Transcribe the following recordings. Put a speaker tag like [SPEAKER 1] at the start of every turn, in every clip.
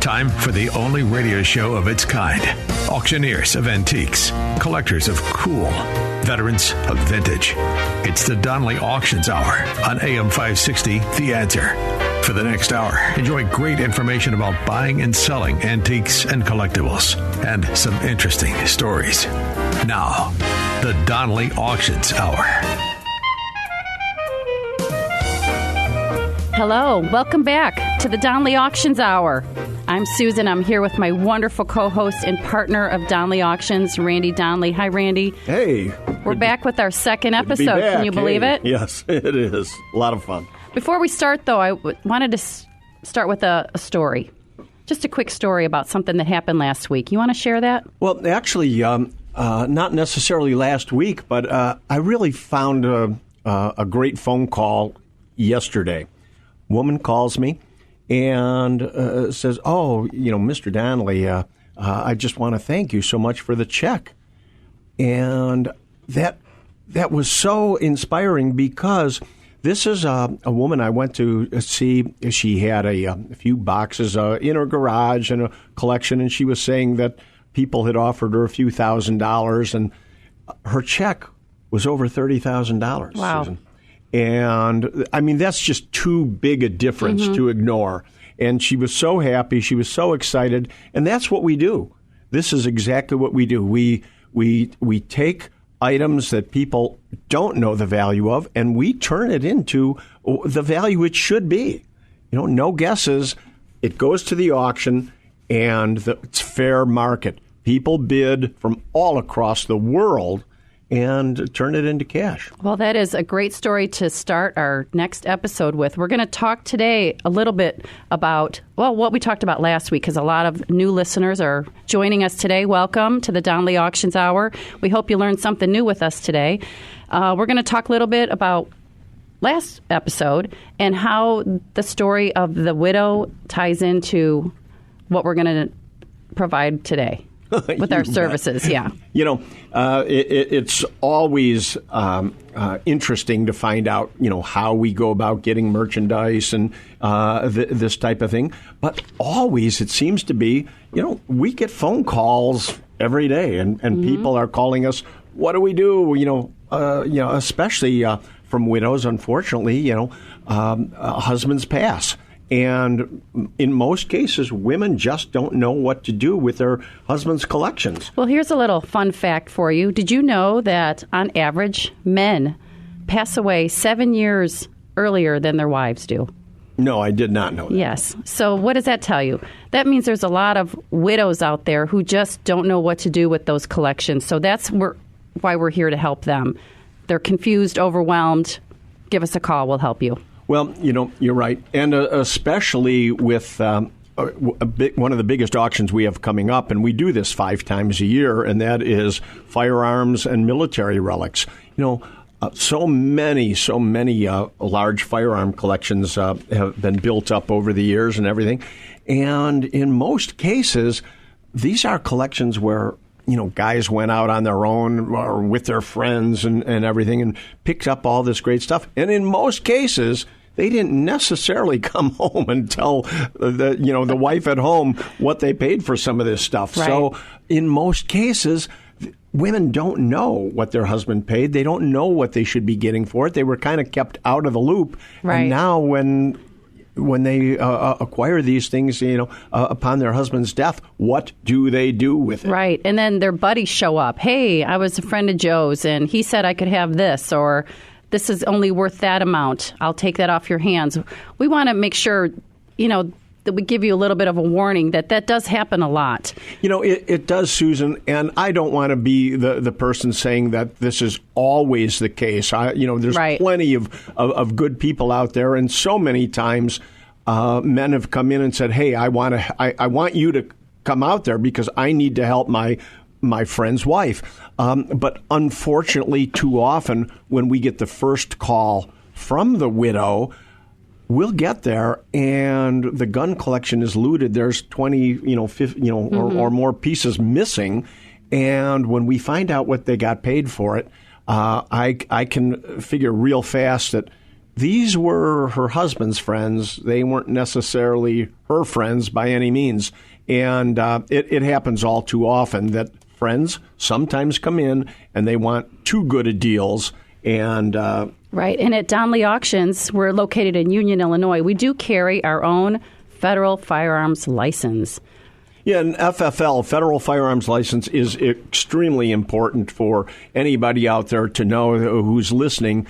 [SPEAKER 1] Time for the only radio show of its kind. Auctioneers of antiques, collectors of cool, veterans of vintage. It's the Donnelly Auctions Hour on AM 560, The Answer. For the next hour, enjoy great information about buying and selling antiques and collectibles, and some interesting stories. Now, the Donnelly Auctions Hour.
[SPEAKER 2] Hello, welcome back to the Donnelly Auctions Hour. I'm Susan. I'm here with my wonderful co-host and partner of Donnelly Auctions, Randy Donnelly. Hi, Randy.
[SPEAKER 3] Hey.
[SPEAKER 2] We're back with our second episode. Can you believe it?
[SPEAKER 3] Yes, it is. A lot of fun.
[SPEAKER 2] Before we start, though, I wanted to start with a story. Just a quick story about something that happened last week. You want to share that?
[SPEAKER 3] Well, actually, not necessarily last week, but I really found a great phone call yesterday. Woman calls me and says, Mr. Donnelly, I just want to thank you so much for the check. And that was so inspiring because this is a woman I went to see. She had a few boxes in her garage and a collection, and she was saying that people had offered her a few $1,000s, and her check was over $30,000.
[SPEAKER 2] Wow.
[SPEAKER 3] Susan. And, I mean, that's just too big a difference to ignore. And she was so happy. She was so excited. And that's what we do. This is exactly what we do. We take items that people don't know the value of, and we turn it into the value it should be. No guesses. It goes to the auction, and it's fair market. People bid from all across the world and turn it into cash.
[SPEAKER 2] Well, that is a great story to start our next episode with. We're going to talk today a little bit about, what we talked about last week, because a lot of new listeners are joining us today. Welcome to the Donnelly Auctions Hour. We hope you learned something new with us today. We're going to talk a little bit about last episode and how the story of the widow ties into what we're going to provide today. With our services, yeah.
[SPEAKER 3] It's always interesting to find out, how we go about getting merchandise and this type of thing. But always, it seems to be, we get phone calls every day, and people are calling us. What do we do? Especially from widows. Unfortunately, husbands pass. And in most cases, women just don't know what to do with their husband's collections.
[SPEAKER 2] Well, here's a little fun fact for you. Did you know that on average, men pass away 7 years earlier than their wives do?
[SPEAKER 3] No, I did not know that.
[SPEAKER 2] Yes. So what does that tell you? That means there's a lot of widows out there who just don't know what to do with those collections. So that's why we're here to help them. They're confused, overwhelmed. Give us a call. We'll help you.
[SPEAKER 3] Well, you're right. And especially with one of the biggest auctions we have coming up, and we do this 5 times a year, and that is firearms and military relics. So many large firearm collections have been built up over the years and everything. And in most cases, these are collections where guys went out on their own or with their friends and everything and picked up all this great stuff. And in most cases, they didn't necessarily come home and tell the wife at home what they paid for some of this stuff.
[SPEAKER 2] Right.
[SPEAKER 3] So in most cases, women don't know what their husband paid. They don't know what they should be getting for it. They were kind of kept out of the loop.
[SPEAKER 2] Right.
[SPEAKER 3] And now when they acquire these things, upon their husband's death, what do they do with it?
[SPEAKER 2] Right. And then their buddies show up. Hey, I was a friend of Joe's, and he said I could have this, or this is only worth that amount. I'll take that off your hands. We want to make sure, that we give you a little bit of a warning that does happen a lot.
[SPEAKER 3] It does, Susan, and I don't want to be the person saying that this is always the case. There's
[SPEAKER 2] right.
[SPEAKER 3] plenty of good people out there, and so many times men have come in and said, "Hey, I want you to come out there because I need to help my friend's wife." But unfortunately, too often when we get the first call from the widow, we'll get there and the gun collection is looted. There's 20, 50, or more pieces missing. And when we find out what they got paid for it, I can figure real fast that these were her husband's friends. They weren't necessarily her friends by any means. And it happens all too often that friends sometimes come in and they want too good a deals. And
[SPEAKER 2] right. And at Donley Auctions, we're located in Union, Illinois. We do carry our own federal firearms license.
[SPEAKER 3] Yeah, an FFL, Federal Firearms License, is extremely important for anybody out there to know who's listening.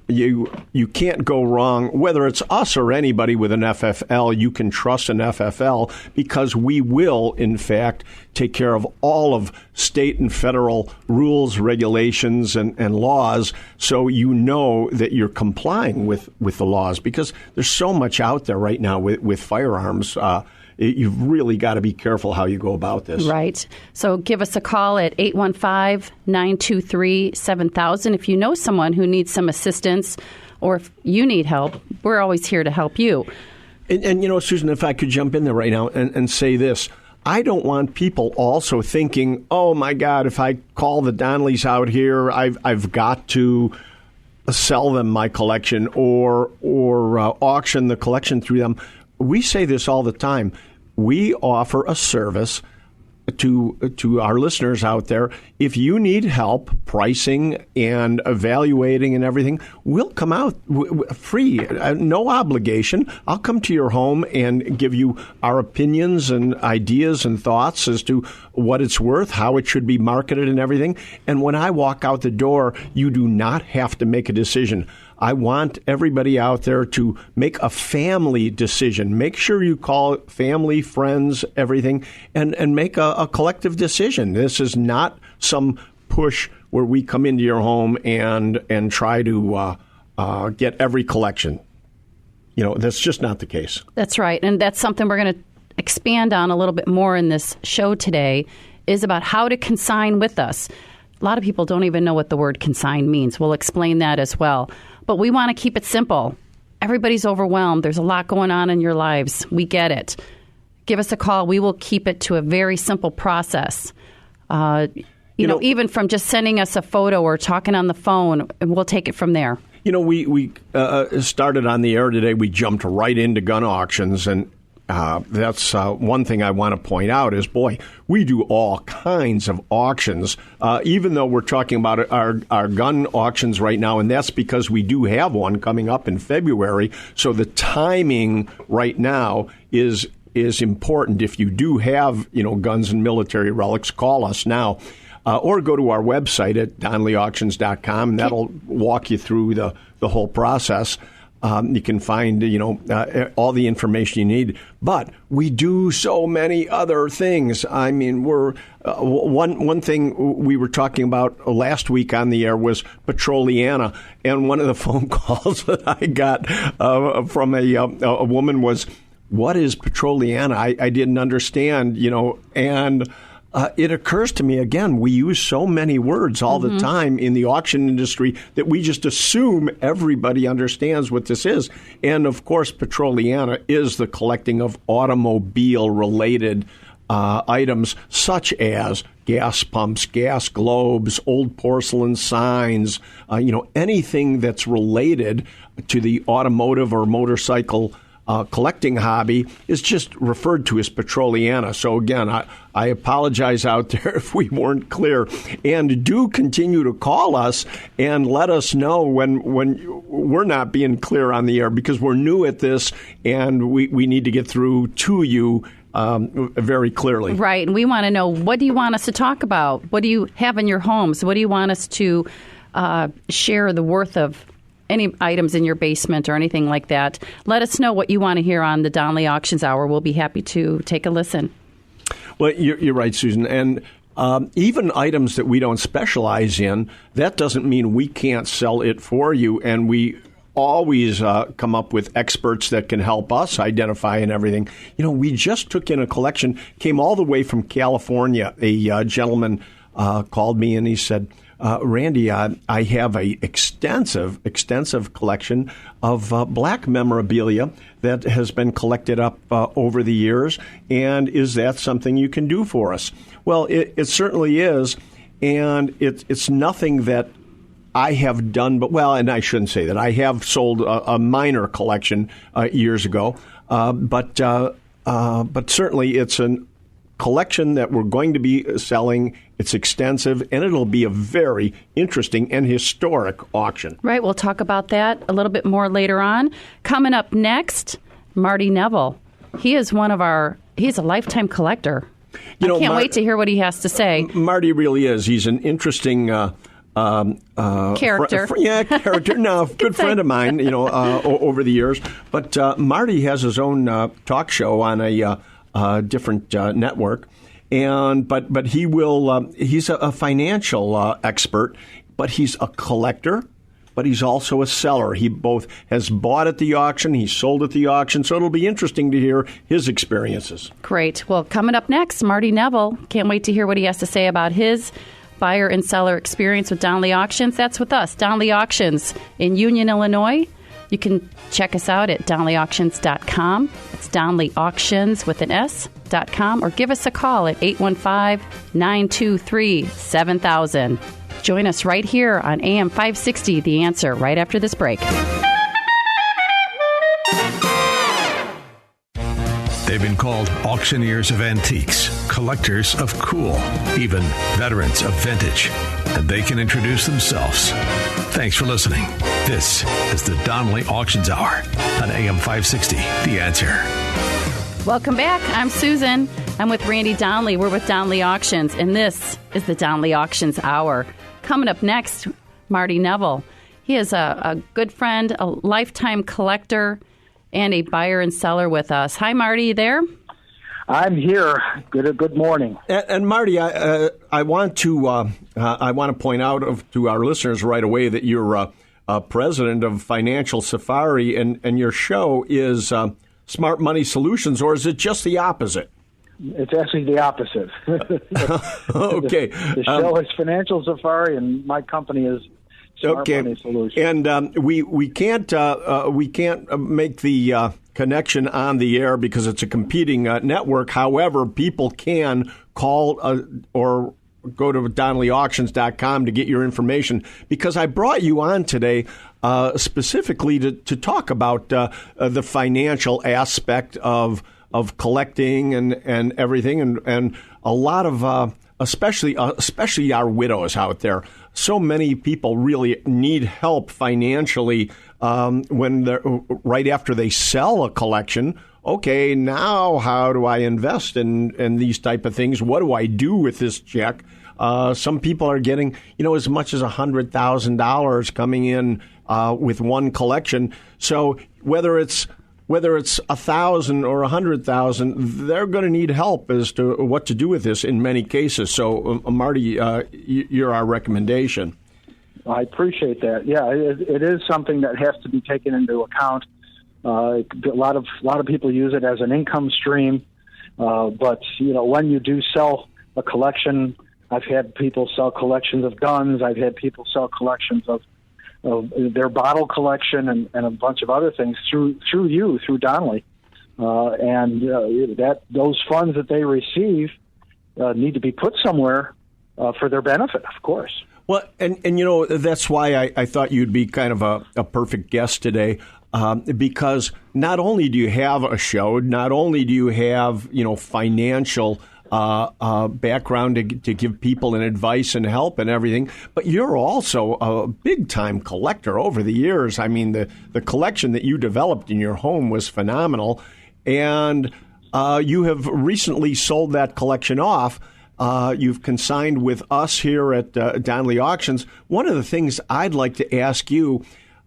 [SPEAKER 3] You can't go wrong, whether it's us or anybody with an FFL. You can trust an FFL because we will, in fact, take care of all of state and federal rules, regulations, and laws, so you know that you're complying with the laws, because there's so much out there right now with firearms. You've really got to be careful how you go about this.
[SPEAKER 2] Right. So give us a call at 815-923-7000. If you know someone who needs some assistance or if you need help, we're always here to help you.
[SPEAKER 3] And Susan, if I could jump in there right now and say this. I don't want people also thinking, oh, my God, if I call the Donleys out here, I've got to sell them my collection or auction the collection through them. We say this all the time. We offer a service to our listeners out there. If you need help pricing and evaluating and everything, we'll come out free, no obligation. I'll come to your home and give you our opinions and ideas and thoughts as to what it's worth, how it should be marketed and everything. And when I walk out the door, you do not have to make a decision. I want everybody out there to make a family decision. Make sure you call family, friends, everything, and make a collective decision. This is not some push where we come into your home and try to get every collection. That's just not the case.
[SPEAKER 2] That's right. And that's something we're going to expand on a little bit more in this show today, is about how to consign with us. A lot of people don't even know what the word consign means. We'll explain that as well. But we want to keep it simple. Everybody's overwhelmed. There's a lot going on in your lives. We get it. Give us a call. We will keep it to a very simple process. Even from just sending us a photo or talking on the phone, and we'll take it from there.
[SPEAKER 3] We started on the air today. We jumped right into gun auctions, and that's one thing I want to point out is, boy, we do all kinds of auctions, even though we're talking about our gun auctions right now, and that's because we do have one coming up in February. So the timing right now is important. If you do have, guns and military relics, call us now. Or go to our website at DonleyAuctions.com, and that'll walk you through the whole process. You can find, all the information you need. But we do so many other things. I mean, we're one thing we were talking about last week on the air was Petroliana, and one of the phone calls that I got from a woman was, "What is Petroliana? I didn't understand," and. It occurs to me, again, we use so many words all the time in the auction industry that we just assume everybody understands what this is. And, of course, Petroliana is the collecting of automobile-related items such as gas pumps, gas globes, old porcelain signs, anything that's related to the automotive or motorcycle collecting hobby is just referred to as Petroliana. So again, I apologize out there if we weren't clear. And do continue to call us and let us know when we're not being clear on the air, because we're new at this and we need to get through to you very clearly.
[SPEAKER 2] Right. And we want to know, what do you want us to talk about? What do you have in your homes? What do you want us to share the worth of any items in your basement or anything like that? Let us know what you want to hear on the Donley Auctions Hour. We'll be happy to take a listen.
[SPEAKER 3] Well, you're right, Susan. And even items that we don't specialize in, that doesn't mean we can't sell it for you. And we always come up with experts that can help us identify and everything. We just took in a collection, came all the way from California. A gentleman called me and he said, Randy, I have a extensive collection of black memorabilia that has been collected up over the years, and is that something you can do for us? Well, it certainly is, and it's nothing that I have done, and I shouldn't say that. I have sold a minor collection years ago, but certainly it's a collection that we're going to be selling. It's extensive, and it'll be a very interesting and historic auction.
[SPEAKER 2] Right. We'll talk about that a little bit more later on. Coming up next, Marty Neville. He is he's a lifetime collector. I can't wait to hear what he has to say.
[SPEAKER 3] Marty really is. He's an interesting
[SPEAKER 2] character.
[SPEAKER 3] Character. No, good friend of mine, over the years. But Marty has his own talk show on a different network. But he will. He's a financial expert, but he's a collector. But he's also a seller. He both has bought at the auction, he's sold at the auction. So it'll be interesting to hear his experiences.
[SPEAKER 2] Great. Well, coming up next, Marty Neville. Can't wait to hear what he has to say about his buyer and seller experience with Donnelly Auctions. That's with us, Donnelly Auctions in Union, Illinois. You can check us out at DonnellyAuctions.com. It's Donnelly Auctions with an S.com, or give us a call at 815-923-7000. Join us right here on AM 560, The Answer, right after this break.
[SPEAKER 1] They've been called auctioneers of antiques, collectors of cool, even veterans of vintage. And they can introduce themselves. Thanks for listening. This is the Donnelly Auctions Hour on AM 560, The Answer.
[SPEAKER 2] Welcome back. I'm Susan. I'm with Randy Donnelly. We're with Donnelly Auctions, and this is the Donnelly Auctions Hour. Coming up next, Marty Neville. He is a good friend, a lifetime collector, and a buyer and seller with us. Hi, Marty. You there?
[SPEAKER 4] I'm here. Good morning.
[SPEAKER 3] And Marty, I want to point out to our listeners right away that you're president of Financial Safari, and your show is Smart Money Solutions, or is it just the opposite?
[SPEAKER 4] It's actually the opposite.
[SPEAKER 3] Okay.
[SPEAKER 4] The show is Financial Safari, and my company is Smart Money Solutions. And
[SPEAKER 3] we can't make the connection on the air because it's a competing network. However, people can call or go to DonnellyAuctions.com to get your information, because I brought you on today specifically to talk about the financial aspect of collecting and everything, and a lot of especially our widows out there. So many people really need help financially when they're right after they sell a collection. Okay, now how do I invest in these type of things? What do I do with this check? Some people are getting as much as $100,000 coming in with one collection. So whether it's 1,000 or 100,000, they're going to need help as to what to do with this in many cases. So, Marty, you're our recommendation.
[SPEAKER 4] I appreciate that. Yeah, it is something that has to be taken into account. A lot of people use it as an income stream, but when you do sell a collection, I've had people sell collections of guns. I've had people sell collections of their bottle collection and a bunch of other things through Donnelly, and those funds that they receive need to be put somewhere for their benefit, of course.
[SPEAKER 3] Well, and that's why I thought you'd be kind of a perfect guest today, because not only do you have a show, not only do you have financial background to give people an advice and help and everything, but you're also a big-time collector over the years. I mean, the collection that you developed in your home was phenomenal, and you have recently sold that collection off. You've consigned with us here at Donnelly Auctions. One of the things I'd like to ask you,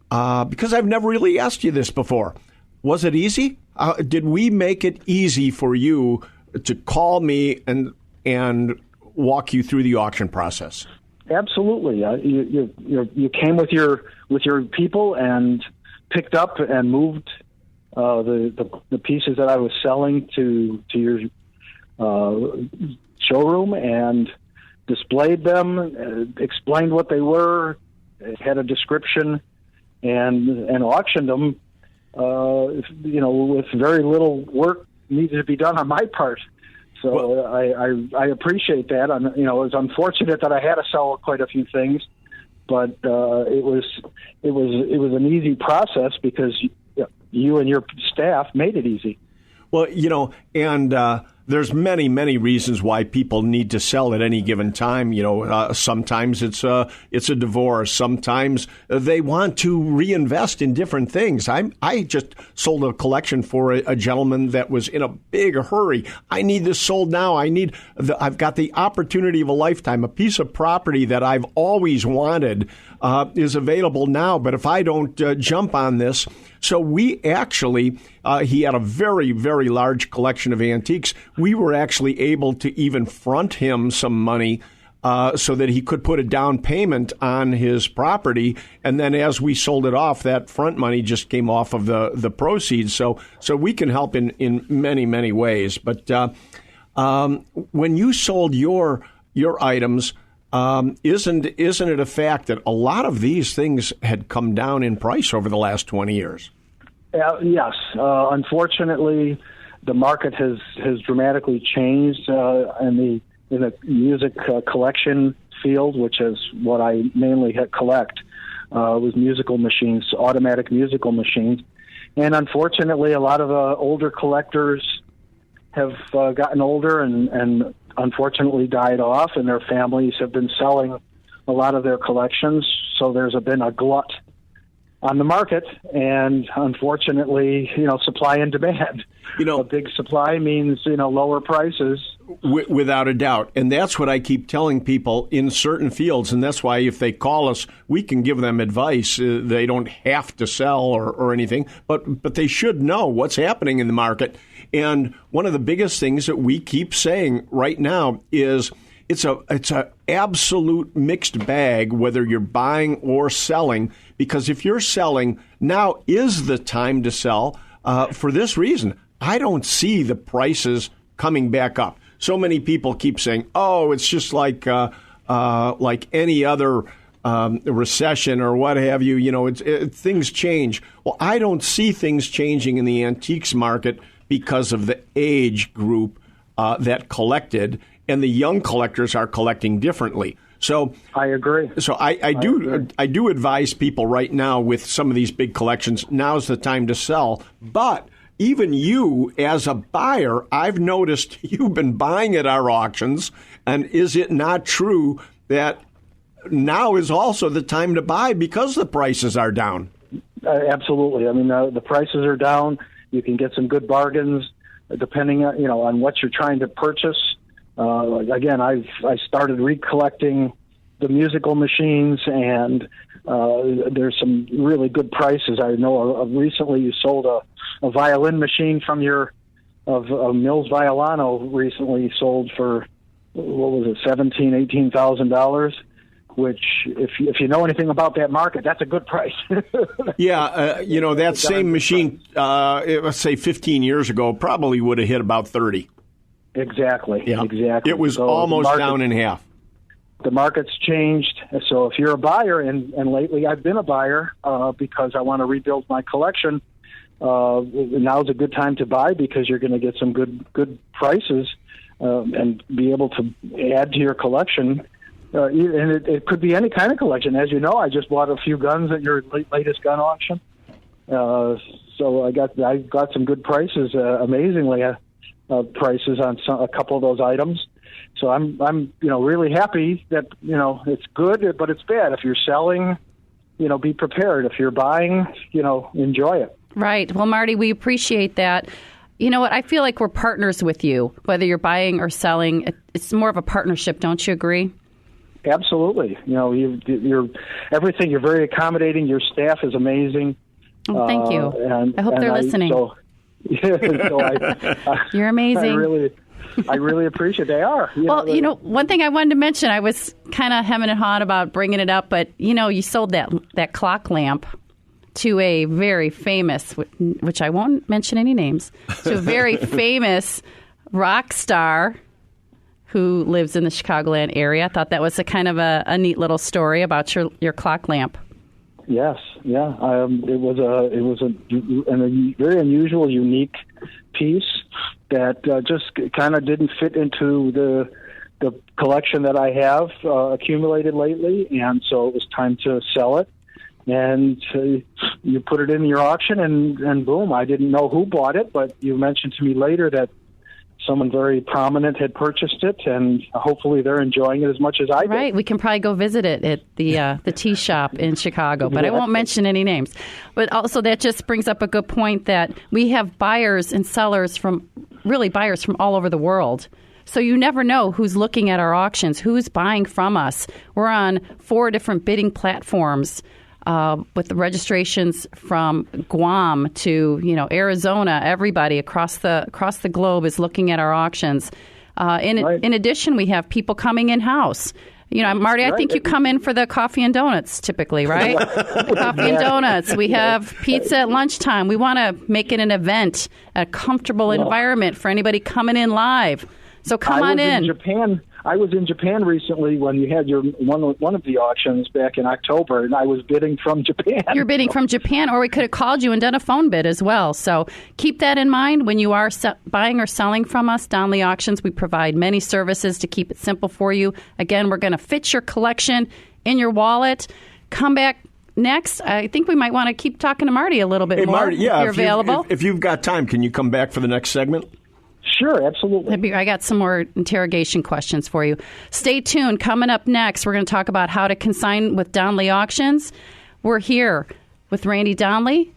[SPEAKER 3] because I've never really asked you this before, was it easy? Did we make it easy for you to call me and walk you through the auction process?
[SPEAKER 4] Absolutely. You came with your people and picked up and moved the pieces that I was selling to your showroom and displayed them, explained what they were, had a description, and auctioned them. With very little work needed to be done on my part. So I appreciate that. It was unfortunate that I had to sell quite a few things, but it was an easy process because you and your staff made it easy.
[SPEAKER 3] Well, and there's many, many reasons why people need to sell at any given time. Sometimes it's a divorce. Sometimes they want to reinvest in different things. I just sold a collection for a gentleman that was in a big hurry. I need this sold now. I've got the opportunity of a lifetime. A piece of property that I've always wanted is available now. But if I don't jump on this, so we actually, he had a very, very large collection of antiques. We were actually able to even front him some money so that he could put a down payment on his property. And then as we sold it off, that front money just came off of the proceeds. So we can help in many, many ways. But when you sold your items, isn't it a fact that a lot of these things had come down in price over the last 20 years?
[SPEAKER 4] Yes. Unfortunately, the market has dramatically changed in the music collection field, which is what I mainly collect, was musical machines, automatic musical machines. And unfortunately, a lot of older collectors have gotten older and unfortunately died off, and their families have been selling a lot of their collections. So there's been a glut on the market, and unfortunately, supply and demand. A big supply means, lower prices.
[SPEAKER 3] Without a doubt. And that's what I keep telling people in certain fields, and that's why if they call us, we can give them advice. They don't have to sell or anything, but they should know what's happening in the market. And one of the biggest things that we keep saying right now is it's a absolute mixed bag, whether you're buying or selling, because if you're selling, now is the time to sell for this reason. I don't see the prices coming back up. So many people keep saying, oh, it's just like any other recession or what have you. Things change. Well, I don't see things changing in the antiques market because of the age group that collected, and the young collectors are collecting differently. So
[SPEAKER 4] I agree.
[SPEAKER 3] So I do advise people right now with some of these big collections, now's the time to sell. But even you, as a buyer, I've noticed you've been buying at our auctions, and is it not true that now is also the time to buy because the prices are down?
[SPEAKER 4] Absolutely. I mean, the prices are down. You can get some good bargains depending on, on what you're trying to purchase. Again, I started recollecting the musical machines, and there's some really good prices. I know recently you sold a violin machine from Mills Violano recently sold for, what was it, $17,000-$18,000, which if you know anything about that market, that's a good price.
[SPEAKER 3] Yeah, that same machine, let's say 15 years ago, probably would have hit about 30.
[SPEAKER 4] Exactly.
[SPEAKER 3] Yeah.
[SPEAKER 4] Exactly.
[SPEAKER 3] It was almost down in half.
[SPEAKER 4] The market's changed. So if you're a buyer, and lately I've been a buyer because I want to rebuild my collection, now's a good time to buy because you're going to get some good prices and be able to add to your collection. And it could be any kind of collection. As you know, I just bought a few guns at your latest gun auction. So I got some good prices, amazingly. Prices on a couple of those items, so I'm really happy that it's good, but it's bad. If you're selling, be prepared. If you're buying, enjoy it.
[SPEAKER 2] Right. Well, Marty, we appreciate that. You know what? I feel like we're partners with you, whether you're buying or selling. It's more of a partnership. Don't you agree?
[SPEAKER 4] Absolutely. You're everything. You're very accommodating. Your staff is amazing.
[SPEAKER 2] Oh, thank you. I hope they're listening. You're amazing.
[SPEAKER 4] I really appreciate they are.
[SPEAKER 2] One thing I wanted to mention, I was kind of hemming and hawing about bringing it up, but you sold that clock lamp to a very famous, which I won't mention any names, to a very famous rock star who lives in the Chicagoland area. I thought that was a kind of a neat little story about your clock lamp.
[SPEAKER 4] Yes, yeah. It was a very unusual, unique piece that just kind of didn't fit into the collection that I have accumulated lately, and so it was time to sell it. And you put it in your auction, and boom, I didn't know who bought it, but you mentioned to me later that someone very prominent had purchased it, and hopefully they're enjoying it as much as I did.
[SPEAKER 2] Right. We can probably go visit it at the tea shop in Chicago, but I won't mention any names. But also that just brings up a good point that we have buyers and sellers from all over the world. So you never know who's looking at our auctions, who's buying from us. We're on 4 different bidding platforms. With the registrations from Guam to Arizona, everybody across the globe is looking at our auctions. In addition, we have people coming in house. Marty, I think you come in for the coffee and donuts typically, right? Coffee and donuts. We have pizza at lunchtime. We want to make it an event, a comfortable environment for anybody coming in live. So come on in.
[SPEAKER 4] I was in Japan recently when you had your one of the auctions back in October, and I was bidding from Japan.
[SPEAKER 2] You're bidding from Japan, or we could have called you and done a phone bid as well. So keep that in mind when you are buying or selling from us. Donnelly Auctions, we provide many services to keep it simple for you. Again, we're going to fit your collection in your wallet. Come back next. I think we might want to keep talking to Marty a little bit more.
[SPEAKER 3] Marty, yeah,
[SPEAKER 2] if you're available.
[SPEAKER 3] If you've got time, can you come back for the next segment?
[SPEAKER 4] Sure, absolutely.
[SPEAKER 2] I got some more interrogation questions for you. Stay tuned. Coming up next, we're going to talk about how to consign with Donnelly Auctions. We're here with Randy Donnelly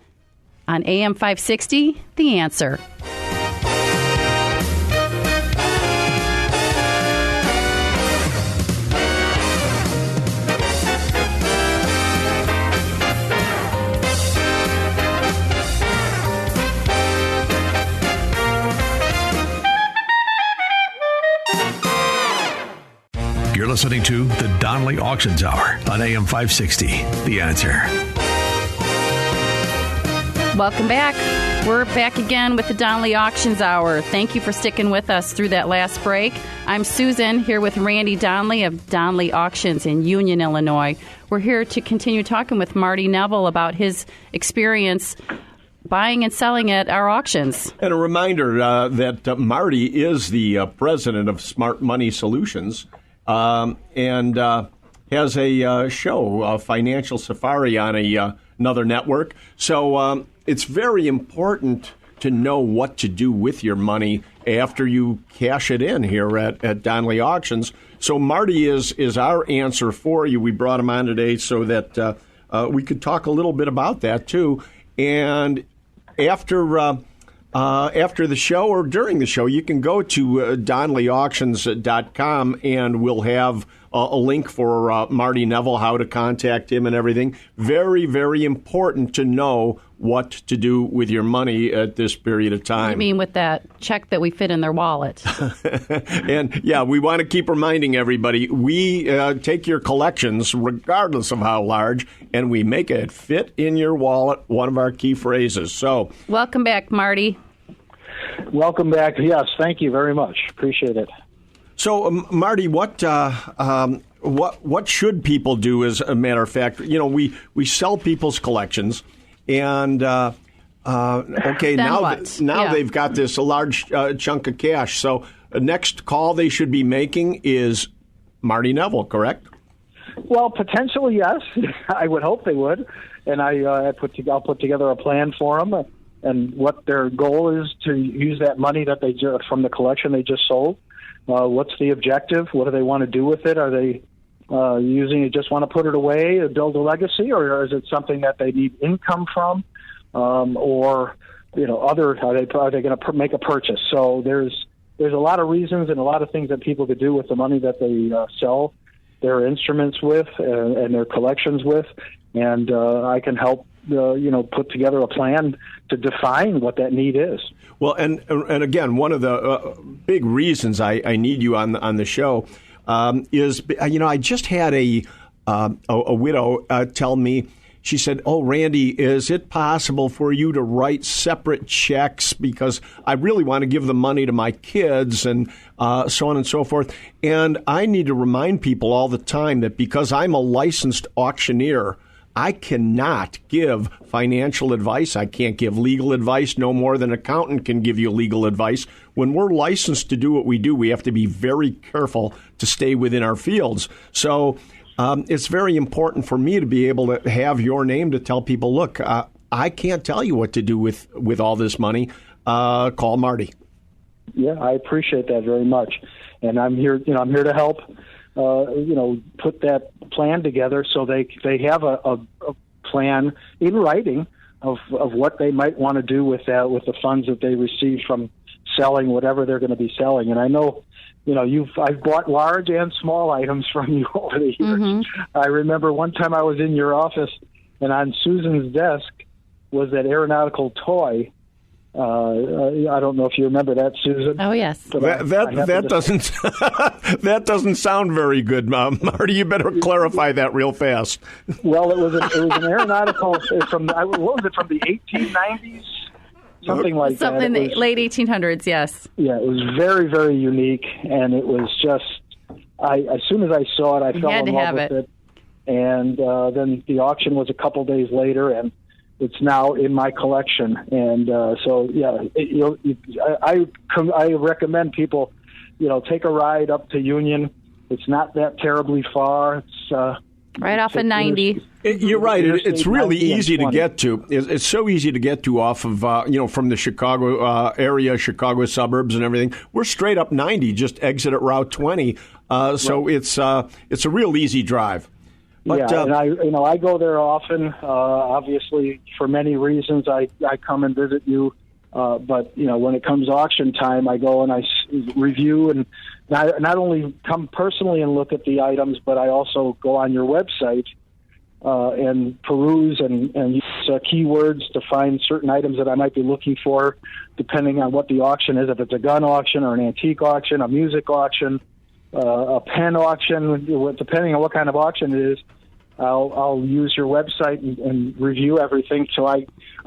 [SPEAKER 2] on AM 560, The Answer.
[SPEAKER 1] You're listening to the Donnelly Auctions Hour on AM 560. The Answer.
[SPEAKER 2] Welcome back. We're back again with the Donnelly Auctions Hour. Thank you for sticking with us through that last break. I'm Susan, here with Randy Donnelly of Donnelly Auctions in Union, Illinois. We're here to continue talking with Marty Neville about his experience buying and selling at our auctions.
[SPEAKER 3] And a reminder that Marty is the president of Smart Money Solutions. And has a show, Financial Safari, on another network. So it's very important to know what to do with your money after you cash it in here at Donnelly Auctions. So Marty is our answer for you. We brought him on today so that we could talk a little bit about that, too. And after the show or during the show, you can go to DonnellyAuctions.com and we'll have a link for Marty Neville, how to contact him and everything. Very, very important to know what to do with your money at this period of time.
[SPEAKER 2] You mean with that check that we fit in their wallet?
[SPEAKER 3] And, yeah, we want to keep reminding everybody, we take your collections, regardless of how large, and we make it fit in your wallet, one of our key phrases. So,
[SPEAKER 2] welcome back, Marty.
[SPEAKER 4] Welcome back. Yes, thank you very much. Appreciate it.
[SPEAKER 3] So, Marty, what should people do? As a matter of fact, we sell people's collections, and okay, now they've got this large chunk of cash. So, the next call they should be making is Marty Neville, correct?
[SPEAKER 4] Well, potentially yes. I would hope they would, and I'll put together a plan for them. And what their goal is to use that money that they from the collection they just sold. What's the objective? What do they want to do with it? Are they using it, just want to put it away, build a legacy, or is it something that they need income from, or other? Are they going to make a purchase? So there's a lot of reasons and a lot of things that people could do with the money that they sell their instruments with and their collections with, and I can help. Put together a plan to define what that need is.
[SPEAKER 3] Well, and again, one of the big reasons I need you on the show is, I just had a widow tell me, she said, "Oh, Randy, is it possible for you to write separate checks because I really want to give the money to my kids and so on and so forth?" And I need to remind people all the time that because I'm a licensed auctioneer, I cannot give financial advice. I can't give legal advice no more than an accountant can give you legal advice. When we're licensed to do what we do, we have to be very careful to stay within our fields. So it's very important for me to be able to have your name to tell people, look, I can't tell you what to do with all this money. Call Marty.
[SPEAKER 4] Yeah, I appreciate that very much, and I'm here. I'm here to help. Put that plan together so they have a plan in writing of what they might want to do with the funds that they receive from selling whatever they're going to be selling. And I know, I've bought large and small items from you over the years. Mm-hmm. I remember one time I was in your office, and on Susan's desk was that aeronautical toy. I don't know if you remember that, Susan.
[SPEAKER 2] Oh yes.
[SPEAKER 3] That doesn't that doesn't sound very good, Marty. You better clarify that real fast.
[SPEAKER 4] Well, it was an aeronautical from what was it, from the 1890s, something like that.
[SPEAKER 2] Something in the late 1800s. Yes.
[SPEAKER 4] Yeah, it was very, very unique, and it was just. As soon as I saw it, I fell in love with it. And then the auction was a couple days later, and it's now in my collection, and I recommend people, take a ride up to Union. It's not that terribly far. It's
[SPEAKER 2] right off of 90.
[SPEAKER 3] You're right. It's really easy to get to. It's so easy to get to off of from the Chicago area, Chicago suburbs, and everything. We're straight up 90, just exit at Route 20. So it's a real easy drive. But,
[SPEAKER 4] and I go there often. Obviously, for many reasons, I come and visit you. But when it comes auction time, I go and I review and not only come personally and look at the items, but I also go on your website and peruse and use keywords to find certain items that I might be looking for, depending on what the auction is. If it's a gun auction or an antique auction, a music auction, a pen auction, depending on what kind of auction it is. I'll use your website and review everything so I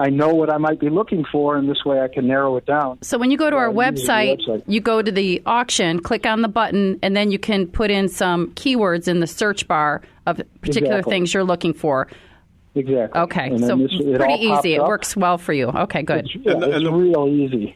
[SPEAKER 4] know what I might be looking for, and this way I can narrow it down.
[SPEAKER 2] So when you go to our website, you go to the auction, click on the button, and then you can put in some keywords in the search bar of particular things you're looking for.
[SPEAKER 4] Exactly.
[SPEAKER 2] Okay, so pretty easy. It works well for you. Okay, good.
[SPEAKER 4] It's real easy.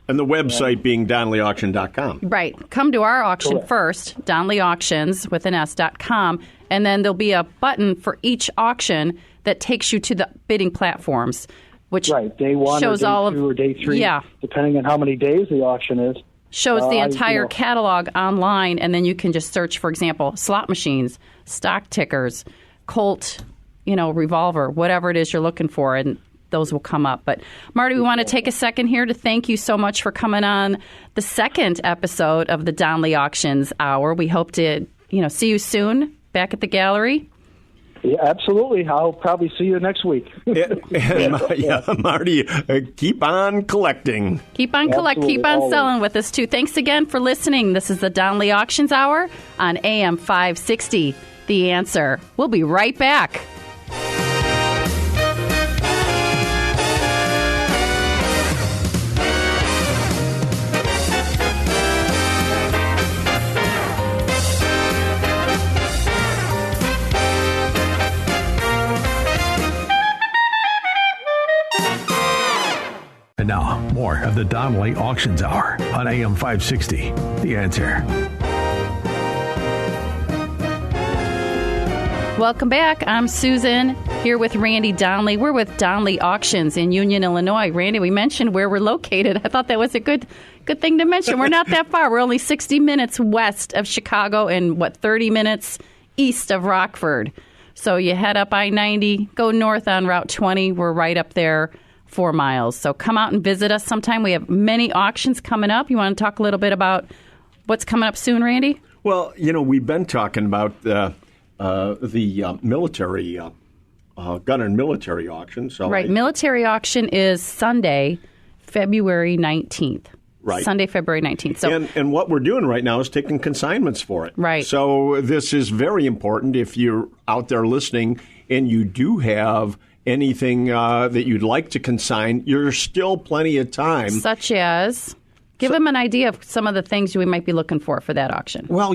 [SPEAKER 3] And the website being DonnellyAuction.com.
[SPEAKER 2] Right. Come to our auction first, DonnellyAuctions with an S.com, and then there'll be a button for each auction that takes you to the bidding platforms, which
[SPEAKER 4] day one
[SPEAKER 2] shows
[SPEAKER 4] or day 2 or day 3, depending on how many days the auction is.
[SPEAKER 2] Shows the entire catalog online, and then you can just search, for example, slot machines, stock tickers, Colt, revolver, whatever it is you're looking for, and those will come up. But Marty, we want to take a second here to thank you so much for coming on the second episode of the Donnelly Auctions Hour. We hope to, see you soon back at the gallery.
[SPEAKER 4] Yeah, absolutely. I'll probably see you next week.
[SPEAKER 3] Marty, keep on collecting.
[SPEAKER 2] Keep on collecting. Keep on selling with us, too. Thanks again for listening. This is the Donnelly Auctions Hour on AM 560. The Answer. We'll be right back.
[SPEAKER 1] And now, more of the Donnelly Auctions Hour on AM 560. The Answer.
[SPEAKER 2] Welcome back. I'm Susan, here with Randy Donnelly. We're with Donnelly Auctions in Union, Illinois. Randy, we mentioned where we're located. I thought that was a good thing to mention. We're not that far. We're only 60 minutes west of Chicago and, 30 minutes east of Rockford. So you head up I-90, go north on Route 20. We're right up there. 4 miles. So come out and visit us sometime. We have many auctions coming up. You want to talk a little bit about what's coming up soon, Randy?
[SPEAKER 3] Well, we've been talking about the military, gun and military auction. So
[SPEAKER 2] right. Military auction is Sunday, February 19th.
[SPEAKER 3] Right.
[SPEAKER 2] Sunday, February 19th. So,
[SPEAKER 3] and what we're doing right now is taking consignments for it.
[SPEAKER 2] Right.
[SPEAKER 3] So this is very important if you're out there listening and you do have anything that you'd like to consign, there's still plenty of time.
[SPEAKER 2] Such as Give them an idea of some of the things we might be looking for that auction.
[SPEAKER 3] Well,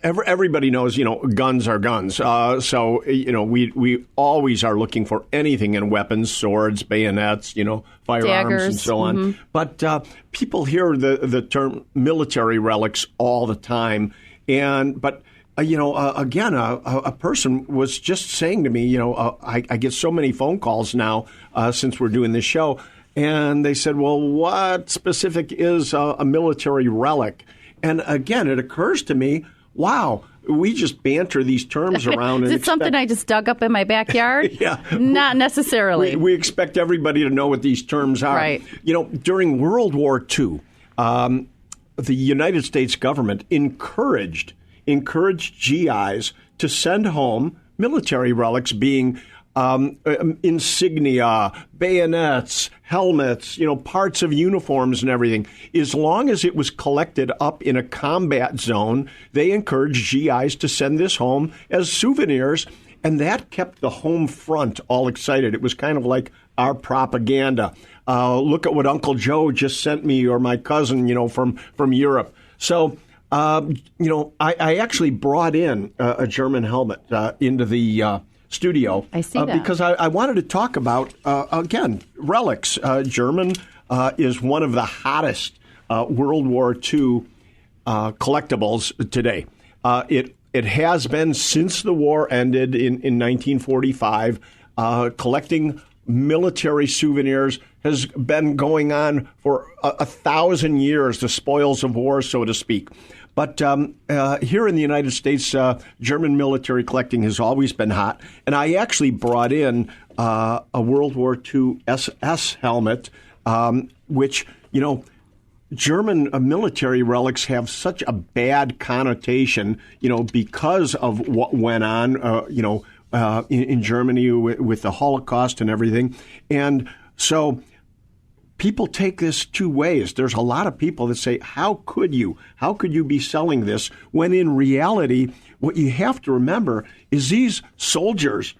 [SPEAKER 3] everybody knows, guns are guns. So, we always are looking for anything in weapons, swords, bayonets, firearms,
[SPEAKER 2] daggers,
[SPEAKER 3] and so on. But people hear the term military relics all the time. But again, a person was just saying to me, I get so many phone calls now since we're doing this show. And they said, well, what specific is a military relic? And again, it occurs to me, wow, we just banter these terms around.
[SPEAKER 2] Is it something I just dug up in my backyard?
[SPEAKER 3] Yeah.
[SPEAKER 2] Not necessarily.
[SPEAKER 3] We expect everybody to know what these terms are.
[SPEAKER 2] Right.
[SPEAKER 3] During World War II, the United States government encouraged GIs to send home military relics, being insignia, bayonets, helmets, parts of uniforms and everything. As long as it was collected up in a combat zone, they encouraged GIs to send this home as souvenirs, and that kept the home front all excited. It was kind of like our propaganda. Look at what Uncle Joe just sent me, or my cousin, from Europe. So, I actually brought in a German helmet into the studio.
[SPEAKER 2] I see that.
[SPEAKER 3] Because I wanted to talk about, again, relics. German is one of the hottest World War II collectibles today. It has been since the war ended in 1945. Collecting military souvenirs has been going on for 1,000 years, the spoils of war, so to speak. But here in the United States, German military collecting has always been hot. And I actually brought in a World War II SS helmet, which, German military relics have such a bad connotation, because of what went on, in Germany with the Holocaust and everything. And so people take this two ways. There's a lot of people that say, how could you be selling this? When in reality, what you have to remember is these soldiers,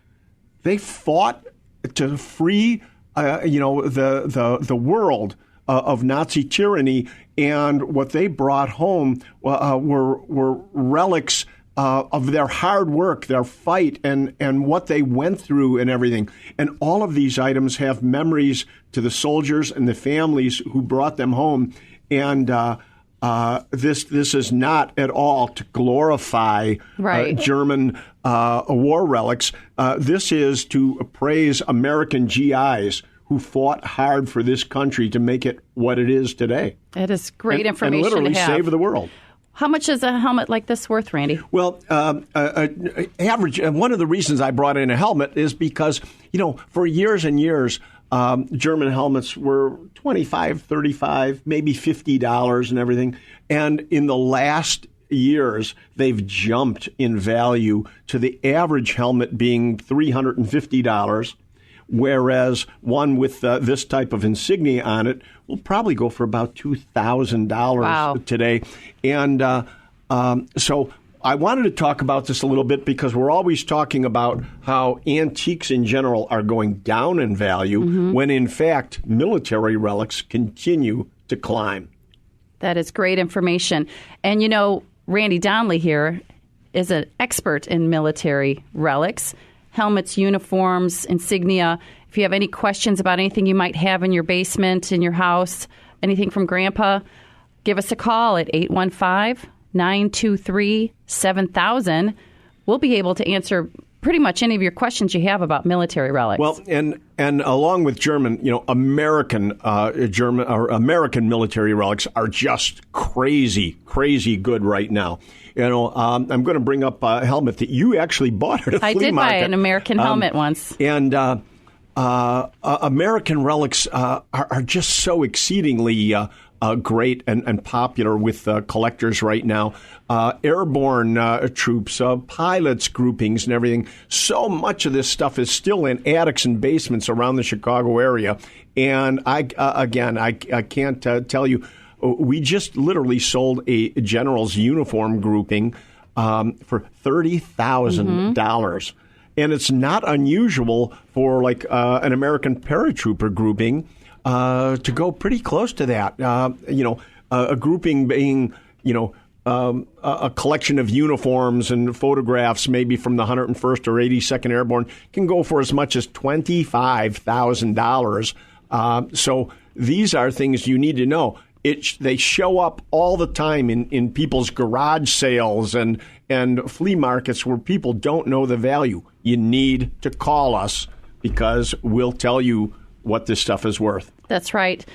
[SPEAKER 3] they fought to free, the world of Nazi tyranny. And what they brought home were relics of their hard work, their fight, and what they went through and everything. And all of these items have memories to the soldiers and the families who brought them home. And this is not at all to glorify German war relics. This is to praise American GIs who fought hard for this country to make it what it is today.
[SPEAKER 2] It is great information
[SPEAKER 3] and literally
[SPEAKER 2] to have.
[SPEAKER 3] Save the world.
[SPEAKER 2] How much is a helmet like this worth, Randy?
[SPEAKER 3] Well, average. One of the reasons I brought in a helmet is because, for years and years, German helmets were $25, $35, maybe $50 and everything. And in the last years, they've jumped in value to the average helmet being $350. Whereas one with this type of insignia on it will probably go for about $2,000 today. And so I wanted to talk about this a little bit because we're always talking about how antiques in general are going down in value when, in fact, military relics continue to climb.
[SPEAKER 2] That is great information. And, Randy Donnelly here is an expert in military relics. Helmets, uniforms, insignia. If you have any questions about anything you might have in your basement, in your house, anything from Grandpa, give us a call at 815-923-7000. We'll be able to answer pretty much any of your questions you have about military relics.
[SPEAKER 3] Well, and along with German, American military relics are just crazy good right now. I'm going to bring up a helmet that you actually bought at a flea market.
[SPEAKER 2] I did buy an American helmet once.
[SPEAKER 3] And American relics are just so exceedingly great and popular with collectors right now. Airborne troops, pilots groupings and everything. So much of this stuff is still in attics and basements around the Chicago area. And I can't tell you. We just literally sold a general's uniform grouping for $30,000. And it's not unusual for like an American paratrooper grouping to go pretty close to that. A grouping being, a collection of uniforms and photographs, maybe from the 101st or 82nd Airborne, can go for as much as $25,000. So these are things you need to know. They show up all the time in people's garage sales and flea markets where people don't know the value. You need to call us because we'll tell you what this stuff is worth.
[SPEAKER 2] That's right.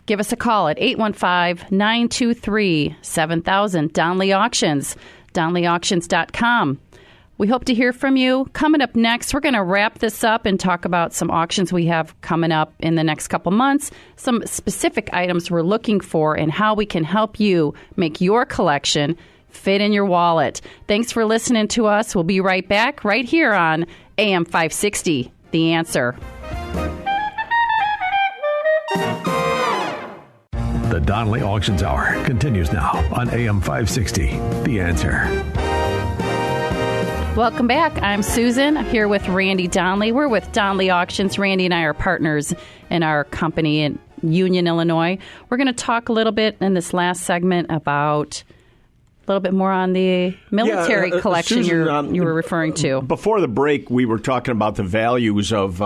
[SPEAKER 2] Give us a call at 815-923-7000. Donley Auctions, DonleyAuctions.com. We hope to hear from you. Coming up next, we're going to wrap this up and talk about some auctions we have coming up in the next couple months, some specific items we're looking for, and how we can help you make your collection fit in your wallet. Thanks for listening to us. We'll be right back right here on AM 560, The Answer.
[SPEAKER 1] The Donley Auctions Hour continues now on AM 560, The Answer.
[SPEAKER 2] Welcome back. I'm Susan. I'm here with Randy Donley. We're with Donley Auctions. Randy and I are partners in our company in Union, Illinois. We're going to talk a little bit in this last segment about a little bit more on the military collection
[SPEAKER 3] Susan,
[SPEAKER 2] you were referring to.
[SPEAKER 3] Before the break, we were talking about the values of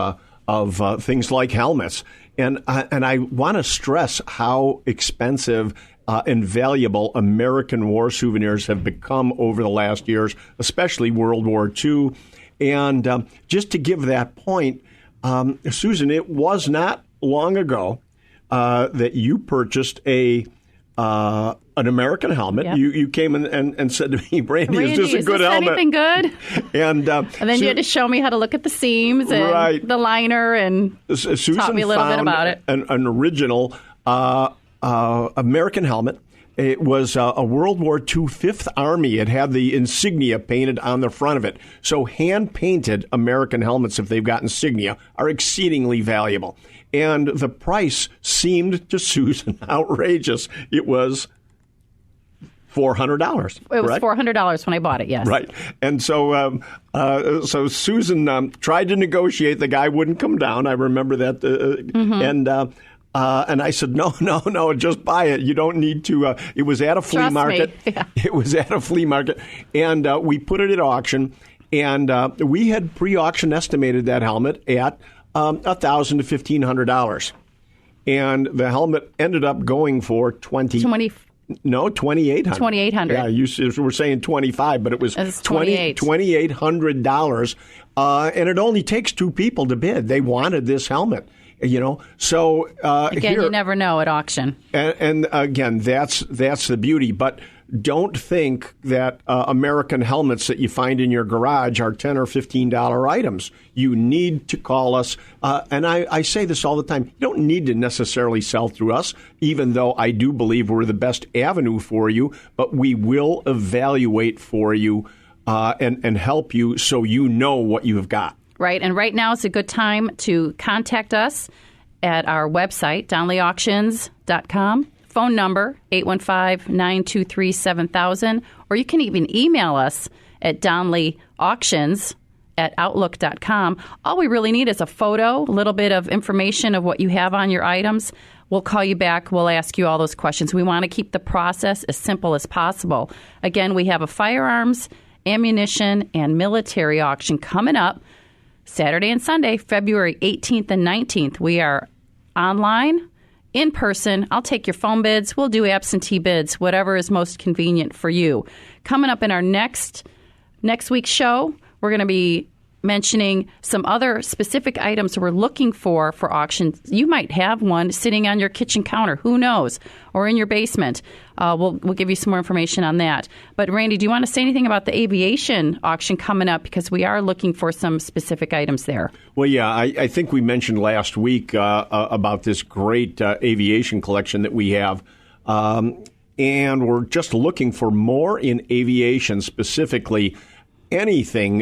[SPEAKER 3] things like helmets. And I want to stress how expensive and valuable American war souvenirs have become over the last years, especially World War II. And just to give that point, Susan, it was not long ago that you purchased an American helmet.
[SPEAKER 2] Yep.
[SPEAKER 3] You came in and said to me, Randy, is this a good helmet?
[SPEAKER 2] Anything good?
[SPEAKER 3] And
[SPEAKER 2] then you had to show me how to look at the seams and the liner and
[SPEAKER 3] Susan
[SPEAKER 2] taught me a little bit about it.
[SPEAKER 3] An original American helmet. It was a World War II Fifth Army. It had the insignia painted on the front of it. So hand-painted American helmets, if they've got insignia, are exceedingly valuable. And the price seemed to Susan outrageous. It was $400.
[SPEAKER 2] It was $400 when I bought it, yes.
[SPEAKER 3] Right. And so Susan tried to negotiate. The guy wouldn't come down. I remember that. And I said, no, just buy it. You don't need to. It was at a flea market.
[SPEAKER 2] Yeah.
[SPEAKER 3] It was at a flea market. And we put it at auction. And we had pre-auction estimated that helmet at $1,000 to $1,500. And the helmet ended up going for $2,800.
[SPEAKER 2] $2,800.
[SPEAKER 3] Yeah, you were saying 25, but it was $2,800. And it only takes two people to bid. They wanted this helmet. So
[SPEAKER 2] again, you never know at auction.
[SPEAKER 3] And again, that's the beauty. But don't think that American helmets that you find in your garage are $10 or $15 items. You need to call us. And I say this all the time. You don't need to necessarily sell through us, even though I do believe we're the best avenue for you. But we will evaluate for you and help you so you know what you have got.
[SPEAKER 2] Right. And right now is a good time to contact us at our website, DonleyAuctions.com. Phone number, 815-923-7000. Or you can even email us at DonleyAuctions@outlook.com. All we really need is a photo, a little bit of information of what you have on your items. We'll call you back. We'll ask you all those questions. We want to keep the process as simple as possible. Again, we have a firearms, ammunition, and military auction coming up Saturday and Sunday, February 18th and 19th. We are online, in person. I'll take your phone bids. We'll do absentee bids, whatever is most convenient for you. Coming up in our next week's show, we're going to be mentioning some other specific items we're looking for auctions. You might have one sitting on your kitchen counter. Who knows? Or in your basement. We'll give you some more information on that. But, Randy, do you want to say anything about the aviation auction coming up? Because we are looking for some specific items there.
[SPEAKER 3] Well, yeah, I think we mentioned last week about this great aviation collection that we have. And we're just looking for more in aviation, specifically anything,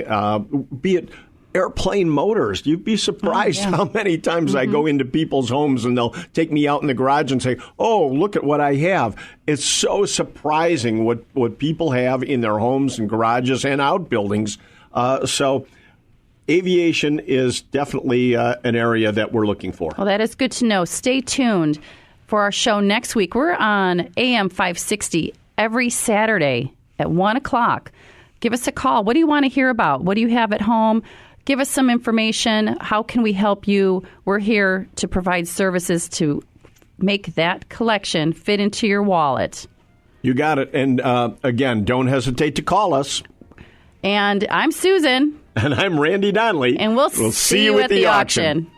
[SPEAKER 3] be it airplane motors. You'd be surprised how many times I go into people's homes and they'll take me out in the garage and say, oh, look at what I have. It's so surprising what people have in their homes and garages and outbuildings. So aviation is definitely an area that we're looking for.
[SPEAKER 2] Well, that is good to know. Stay tuned for our show next week. We're on AM 560 every Saturday at 1 o'clock. Give us a call. What do you want to hear about? What do you have at home? Give us some information. How can we help you? We're here to provide services to make that collection fit into your wallet.
[SPEAKER 3] You got it. And again, don't hesitate to call us.
[SPEAKER 2] And I'm Susan.
[SPEAKER 3] And I'm Randy Donnelly.
[SPEAKER 2] And we'll see you at the auction.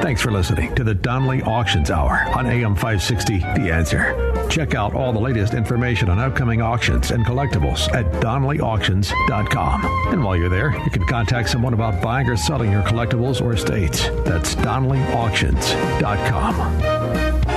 [SPEAKER 1] Thanks for listening to the Donnelly Auctions Hour on AM 560, The Answer. Check out all the latest information on upcoming auctions and collectibles at DonnellyAuctions.com. And while you're there, you can contact someone about buying or selling your collectibles or estates. That's DonnellyAuctions.com.